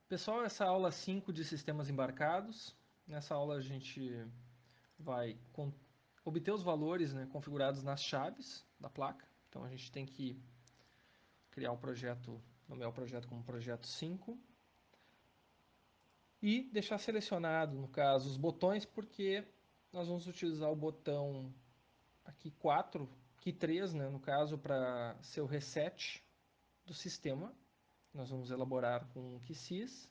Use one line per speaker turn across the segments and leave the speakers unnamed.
Pessoal, essa é a aula 5 de sistemas embarcados. Nessa aula a gente vai obter os valores, né, configurados nas chaves da placa. Então a gente tem que criar o projeto, nomear o projeto como projeto 5 e deixar selecionado, no caso, os botões, porque nós vamos utilizar o botão aqui 4, aqui 3, né, no caso, para ser o reset do sistema. Nós vamos elaborar com o keysys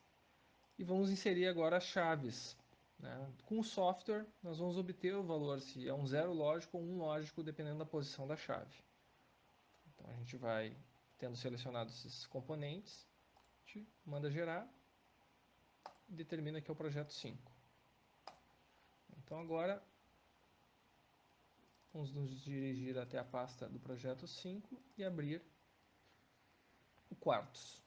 e vamos inserir agora as chaves. Né? Com o software, nós vamos obter o valor se é um zero lógico ou um lógico, dependendo da posição da chave. Então a gente vai, tendo selecionado esses componentes, a gente manda gerar e determina que é o projeto 5. Então agora vamos nos dirigir até a pasta do projeto 5 e abrir o quartos.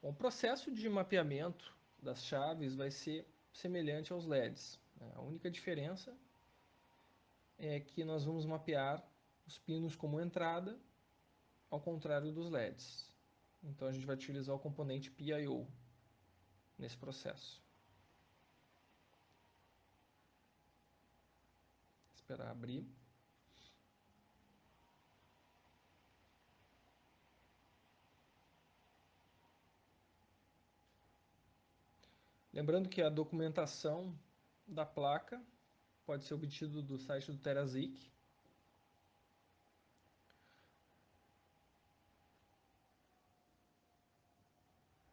Bom, o processo de mapeamento das chaves vai ser semelhante aos LEDs. A única diferença é que nós vamos mapear os pinos como entrada, ao contrário dos LEDs. Então a gente vai utilizar o componente PIO nesse processo. Esperar abrir. Lembrando que a documentação da placa pode ser obtida do site do Terazik.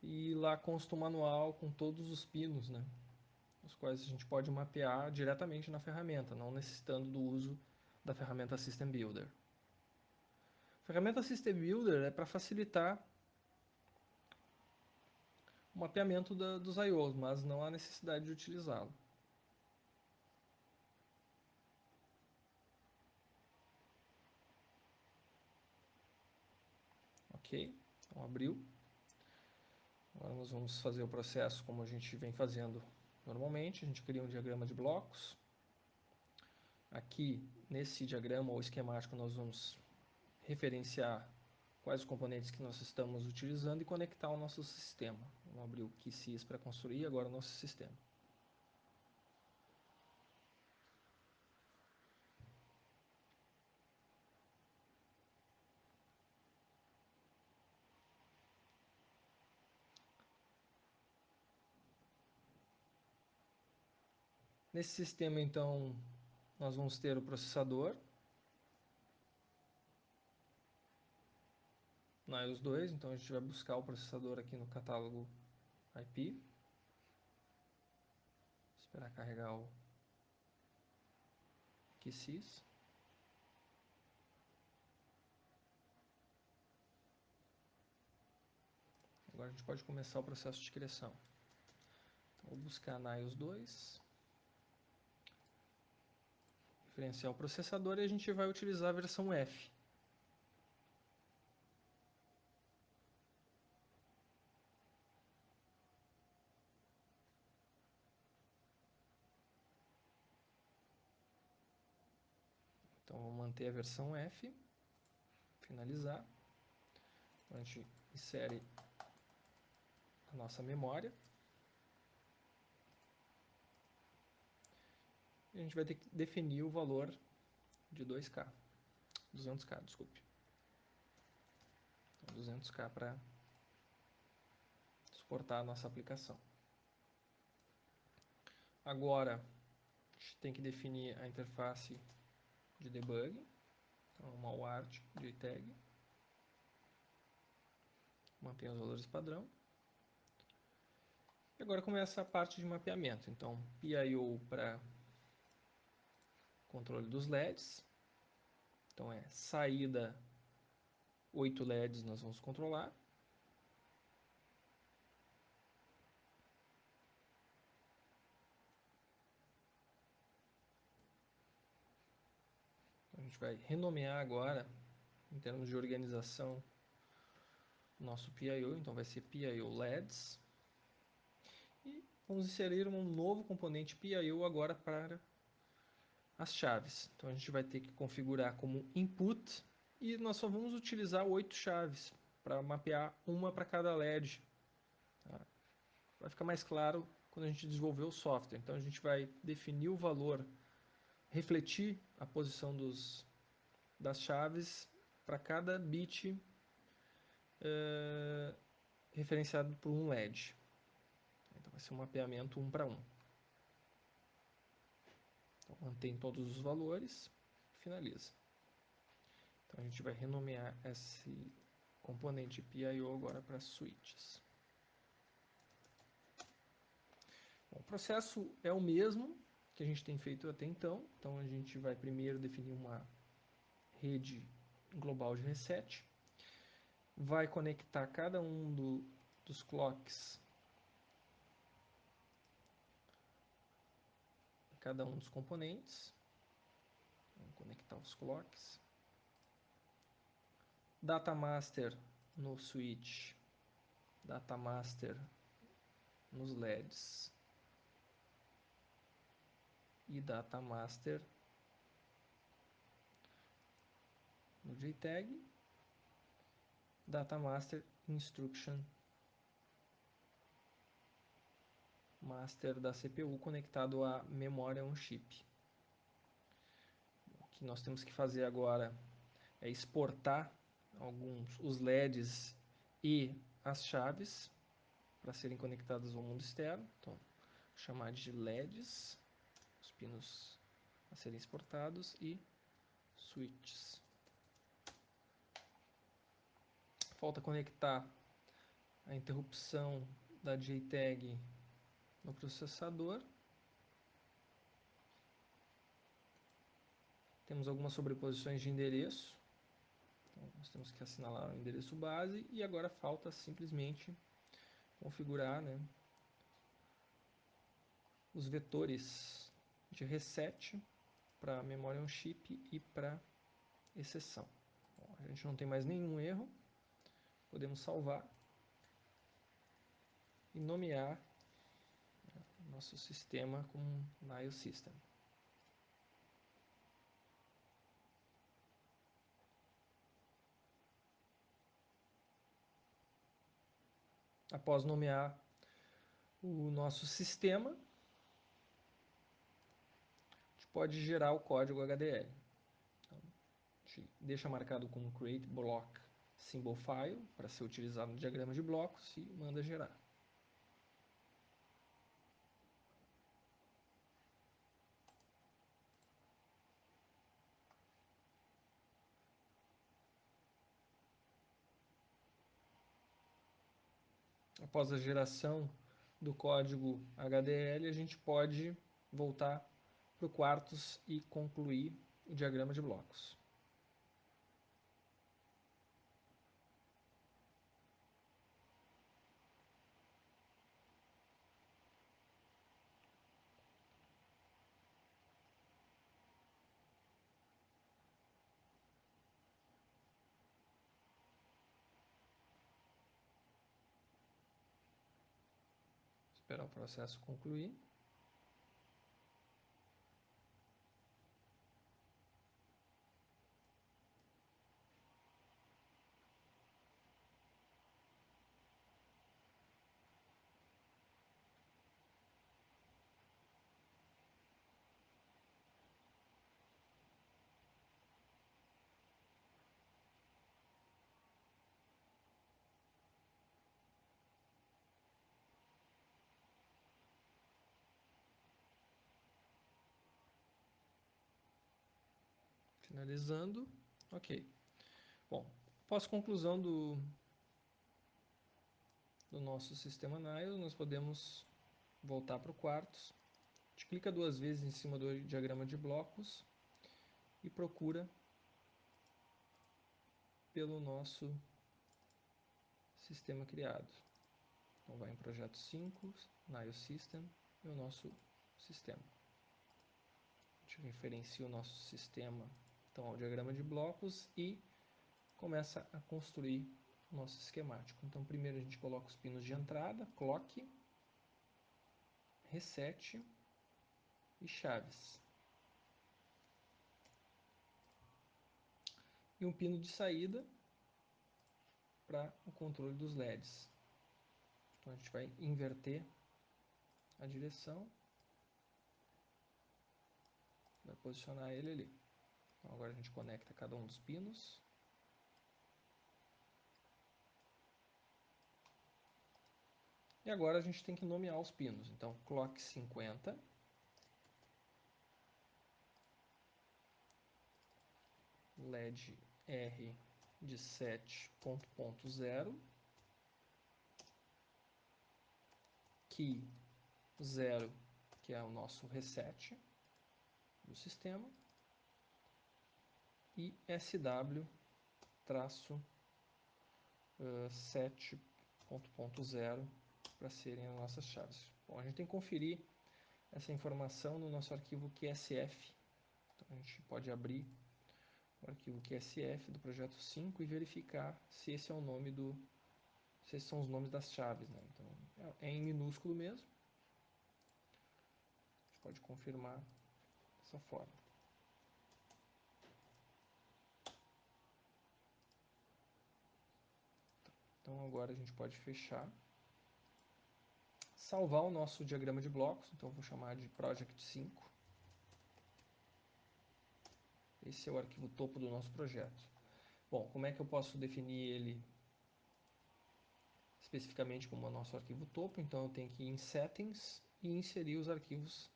E lá consta um manual com todos os pinos, né, os quais a gente pode mapear diretamente na ferramenta, não necessitando do uso da ferramenta System Builder. A ferramenta System Builder é para facilitar o mapeamento dos I/Os, mas não há necessidade de utilizá-lo. Ok, então abriu. Agora nós vamos fazer o processo como a gente vem fazendo normalmente. A gente cria um diagrama de blocos. Aqui, nesse diagrama ou esquemático, nós vamos referenciar quais os componentes que nós estamos utilizando e conectar ao nosso sistema. Vamos abrir o keysys para construir agora o nosso sistema. Nesse sistema, então, nós vamos ter o processador, na iOS 2, então a gente vai buscar o processador aqui no catálogo IP. Esperar carregar o keysys. Agora a gente pode começar o processo de criação. Então, vou buscar na iOS 2, referenciar o processador e a gente vai utilizar a versão F. Então vou manter a versão F, finalizar. Então, a gente insere a nossa memória. E a gente vai ter que definir o valor de 200K, desculpe. Então, 200K para suportar a nossa aplicação. Agora, a gente tem que definir a interface de debug. Então, uma UART JTAG. Mantém os valores padrão. E agora começa a parte de mapeamento. Então, PIO para controle dos LEDs. Então, é saída 8 LEDs nós vamos controlar. A gente vai renomear agora, em termos de organização, o nosso PIO. Então, vai ser PIO LEDs. E vamos inserir um novo componente PIO agora para as chaves. Então, a gente vai ter que configurar como input e nós só vamos utilizar 8 chaves para mapear uma para cada LED. Tá? vai ficar mais claro quando a gente desenvolver o software. Então a gente vai definir o valor, refletir a posição das chaves para cada bit referenciado por um LED. Então vai ser um mapeamento 1 para 1. Então mantém todos os valores, finaliza. Então a gente vai renomear esse componente PIO agora para switches. Bom, o processo é o mesmo que a gente tem feito até então. Então a gente vai primeiro definir uma rede global de reset, vai conectar cada um dos clocks, cada um dos componentes, vamos conectar os clocks, data master no switch, data master nos LEDs e data master no JTAG, data master instruction master da CPU conectado à memória on chip. O que nós temos que fazer agora é exportar os LEDs e as chaves para serem conectadas ao mundo externo. Então, vou chamar de LEDs, os pinos a serem exportados, e switches. Falta conectar a interrupção da JTAG no processador. Temos algumas sobreposições de endereço. Então, nós temos que assinalar o endereço base e agora falta simplesmente configurar, né, os vetores de reset para memória on chip e para exceção. Bom, a gente não tem mais nenhum erro, podemos salvar e nomear nosso sistema como Nile System. Após nomear o nosso sistema, a gente pode gerar o código HDL. Então, a gente deixa marcado como Create Block Symbol File para ser utilizado no diagrama de blocos e manda gerar. Após a geração do código HDL, a gente pode voltar para o Quartus e concluir o diagrama de blocos. Esperar o processo concluir. Finalizando. Ok. Bom, após conclusão do nosso sistema Nile, nós podemos voltar para o Quartus. A gente clica duas vezes em cima do diagrama de blocos e procura pelo nosso sistema criado. Então vai em projeto 5, Nile System, e o nosso sistema. A gente referencia o nosso sistema então, ao diagrama de blocos e começa a construir o nosso esquemático. Então primeiro a gente coloca os pinos de entrada, clock, reset e chaves. E um pino de saída para o controle dos LEDs. Então a gente vai inverter a direção, vai posicionar ele ali. Então agora a gente conecta cada um dos pinos. E agora a gente tem que nomear os pinos. Então clock 50, LED R de 7.0, key 0, que é o nosso reset do sistema, e SW-7.0 para serem as nossas chaves. Bom, a gente tem que conferir essa informação no nosso arquivo QSF. Então a gente pode abrir o arquivo QSF do projeto 5 e verificar se esse é o nome se esses são os nomes das chaves, né? Então é em minúsculo mesmo. A gente pode confirmar dessa forma. Então agora a gente pode fechar, salvar o nosso diagrama de blocos. Então eu vou chamar de Project 5. Esse é o arquivo topo do nosso projeto. Bom, como é que eu posso definir ele especificamente como o nosso arquivo topo? Então eu tenho que ir em Settings e inserir os arquivos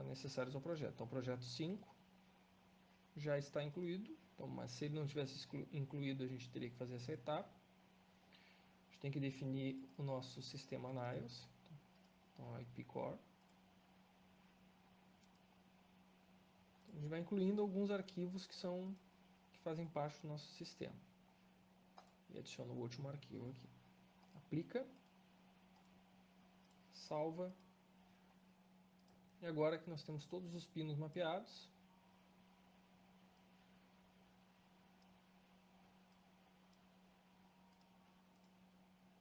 necessários ao projeto. Então o projeto 5 já está incluído, então, mas se ele não tivesse incluído a gente teria que fazer essa etapa. A gente tem que definir o nosso sistema NIOS, então IP Core. A gente vai incluindo alguns arquivos que fazem parte do nosso sistema. E adiciono o último arquivo aqui. Aplica, salva. E agora que nós temos todos os pinos mapeados,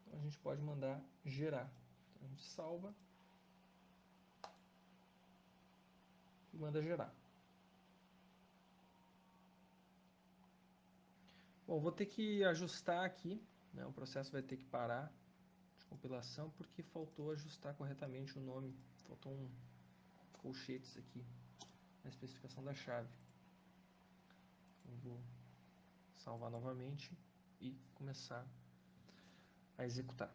então a gente pode mandar gerar. Então a gente salva e manda gerar. Bom, vou ter que ajustar aqui, né? O processo vai ter que parar de compilação porque faltou ajustar corretamente o nome. Faltou colchetes aqui na especificação da chave. Então vou salvar novamente e começar a executar.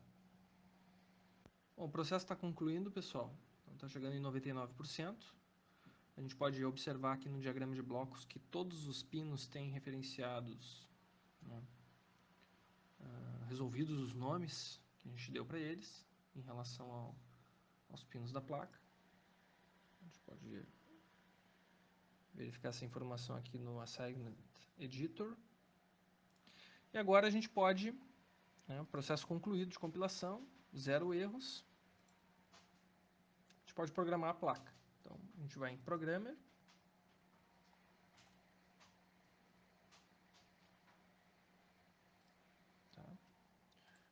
Bom, o processo está concluindo, pessoal. Está chegando em 99%. A gente pode observar aqui no diagrama de blocos que todos os pinos têm referenciados, né, resolvidos os nomes que a gente deu para eles em relação aos pinos da placa. A gente pode verificar essa informação aqui no Assignment Editor. E agora a gente pode, né, processo concluído de compilação, 0 erros. A gente pode programar a placa. Então a gente vai em Programmer. Tá? A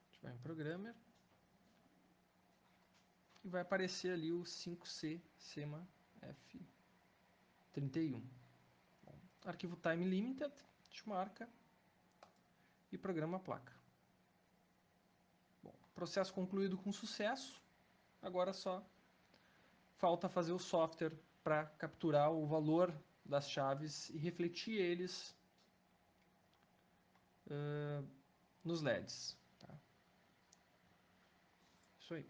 gente vai em Programmer. E vai aparecer ali o 5C SEMA F31. Bom, arquivo Time Limited, a gente marca e programa a placa. Bom, processo concluído com sucesso. Agora só falta fazer o software para capturar o valor das chaves e refletir eles nos LEDs. Tá? Isso aí.